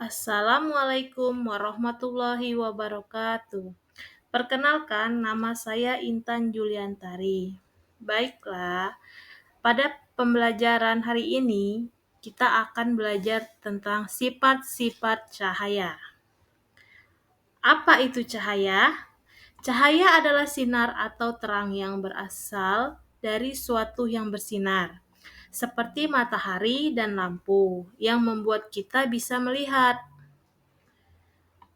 Assalamualaikum warahmatullahi wabarakatuh. Perkenalkan, nama saya Intan Juliantari. Baiklah, pada pembelajaran hari ini kita akan belajar tentang sifat-sifat cahaya. Apa itu cahaya? Cahaya adalah sinar atau terang yang berasal dari suatu yang bersinar, seperti matahari dan lampu, yang membuat kita bisa melihat.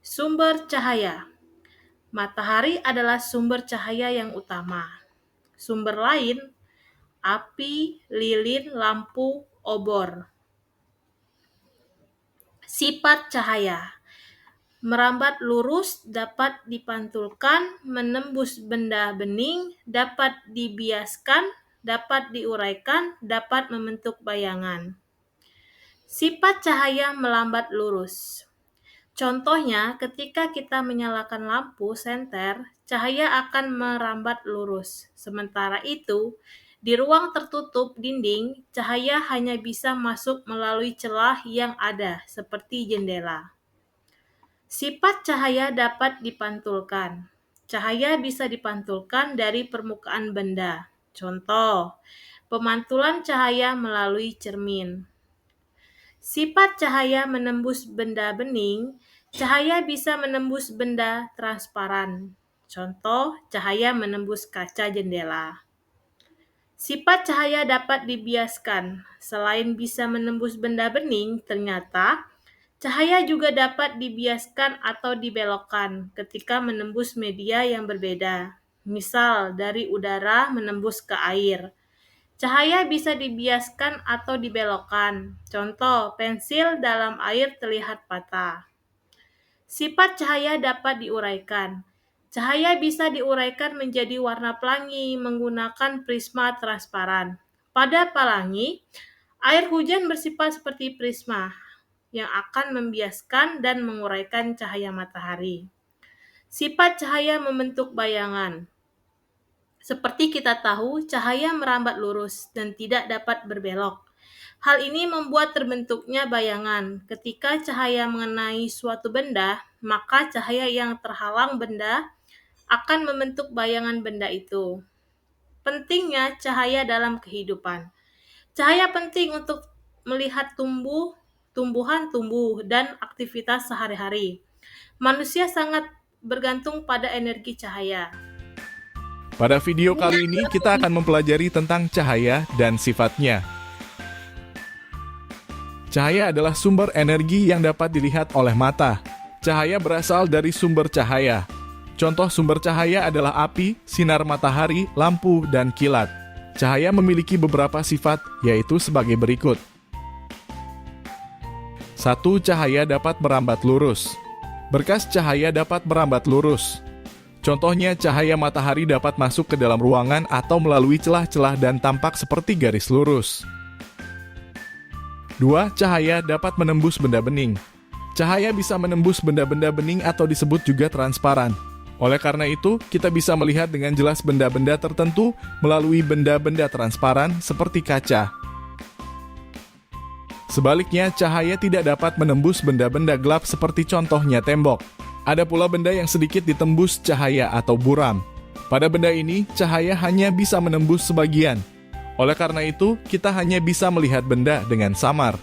Sumber cahaya. Matahari adalah sumber cahaya yang utama. Sumber lain, api, lilin, lampu, obor. Sifat cahaya. Merambat lurus, dapat dipantulkan, menembus benda bening, dapat dibiaskan, dapat diuraikan, dapat membentuk bayangan. Sifat cahaya melambat lurus. Contohnya, ketika kita menyalakan lampu senter, cahaya akan merambat lurus. Sementara itu, di ruang tertutup dinding, cahaya hanya bisa masuk melalui celah yang ada, seperti jendela. Sifat cahaya dapat dipantulkan. Cahaya bisa dipantulkan dari permukaan benda. Contoh, pemantulan cahaya melalui cermin. Sifat cahaya menembus benda bening. Cahaya bisa menembus benda transparan. Contoh, cahaya menembus kaca jendela. Sifat cahaya dapat dibiaskan. Selain bisa menembus benda bening, ternyata cahaya juga dapat dibiaskan atau dibelokkan ketika menembus media yang berbeda. Misal, dari udara menembus ke air. Cahaya bisa dibiaskan atau dibelokkan. Contoh, pensil dalam air terlihat patah. Sifat cahaya dapat diuraikan. Cahaya bisa diuraikan menjadi warna pelangi menggunakan prisma transparan. Pada pelangi, air hujan bersifat seperti prisma yang akan membiaskan dan menguraikan cahaya matahari. Sifat cahaya membentuk bayangan. Seperti kita tahu, cahaya merambat lurus dan tidak dapat berbelok. Hal ini membuat terbentuknya bayangan. Ketika cahaya mengenai suatu benda, maka cahaya yang terhalang benda akan membentuk bayangan benda itu. Pentingnya cahaya dalam kehidupan. Cahaya penting untuk melihat tumbuhan tumbuh dan aktivitas sehari-hari. Manusia sangat bergantung pada energi cahaya. Pada video kali ini kita akan mempelajari tentang cahaya dan sifatnya. Cahaya adalah sumber energi yang dapat dilihat oleh mata. Cahaya berasal dari sumber cahaya. Contoh sumber cahaya adalah api, sinar matahari, lampu, dan kilat. Cahaya memiliki beberapa sifat, yaitu sebagai berikut. 1. Cahaya dapat merambat lurus. Berkas cahaya dapat merambat lurus. Contohnya, cahaya matahari dapat masuk ke dalam ruangan atau melalui celah-celah dan tampak seperti garis lurus. 2. Cahaya dapat menembus benda bening. Cahaya bisa menembus benda-benda bening atau disebut juga transparan. Oleh karena itu, kita bisa melihat dengan jelas benda-benda tertentu melalui benda-benda transparan seperti kaca. Sebaliknya, cahaya tidak dapat menembus benda-benda gelap seperti contohnya tembok. Ada pula benda yang sedikit ditembus cahaya atau buram. Pada benda ini, cahaya hanya bisa menembus sebagian. Oleh karena itu, kita hanya bisa melihat benda dengan samar.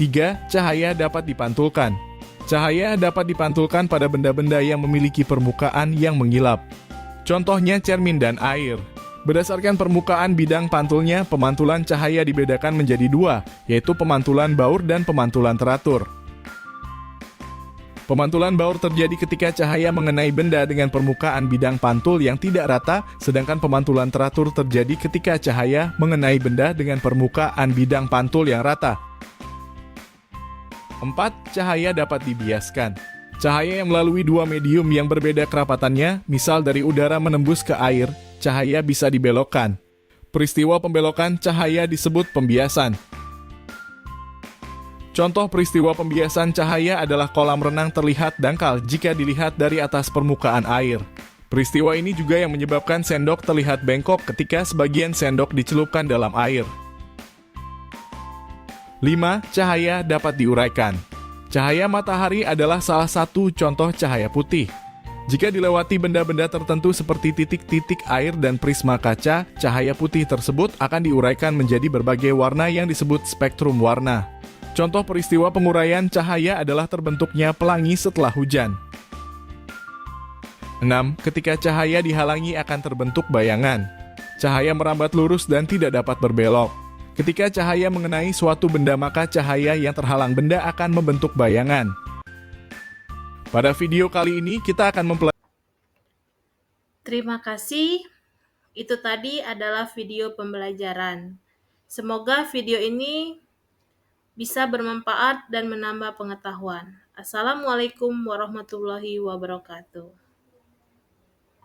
3. Cahaya dapat dipantulkan. Cahaya dapat dipantulkan pada benda-benda yang memiliki permukaan yang mengilap. Contohnya cermin dan air. Berdasarkan permukaan bidang pantulnya, pemantulan cahaya dibedakan menjadi dua, yaitu pemantulan baur dan pemantulan teratur. Pemantulan baur terjadi ketika cahaya mengenai benda dengan permukaan bidang pantul yang tidak rata, sedangkan pemantulan teratur terjadi ketika cahaya mengenai benda dengan permukaan bidang pantul yang rata. 4. Cahaya dapat dibiaskan. Cahaya yang melalui dua medium yang berbeda kerapatannya, misal dari udara menembus ke air, cahaya bisa dibelokkan. Peristiwa pembelokan cahaya disebut pembiasan. Contoh peristiwa pembiasan cahaya adalah kolam renang terlihat dangkal jika dilihat dari atas permukaan air. Peristiwa ini juga yang menyebabkan sendok terlihat bengkok ketika sebagian sendok dicelupkan dalam air. 5. Cahaya dapat diuraikan. Cahaya matahari adalah salah satu contoh cahaya putih. Jika dilewati benda-benda tertentu seperti titik-titik air dan prisma kaca, cahaya putih tersebut akan diuraikan menjadi berbagai warna yang disebut spektrum warna. Contoh peristiwa penguraian cahaya adalah terbentuknya pelangi setelah hujan. 6. Ketika cahaya dihalangi akan terbentuk bayangan. Cahaya merambat lurus dan tidak dapat berbelok. Ketika cahaya mengenai suatu benda maka cahaya yang terhalang benda akan membentuk bayangan. Pada video kali ini kita akan mempelajari. Terima kasih. Itu tadi adalah video pembelajaran. Semoga video ini bisa bermanfaat dan menambah pengetahuan. Assalamualaikum warahmatullahi wabarakatuh.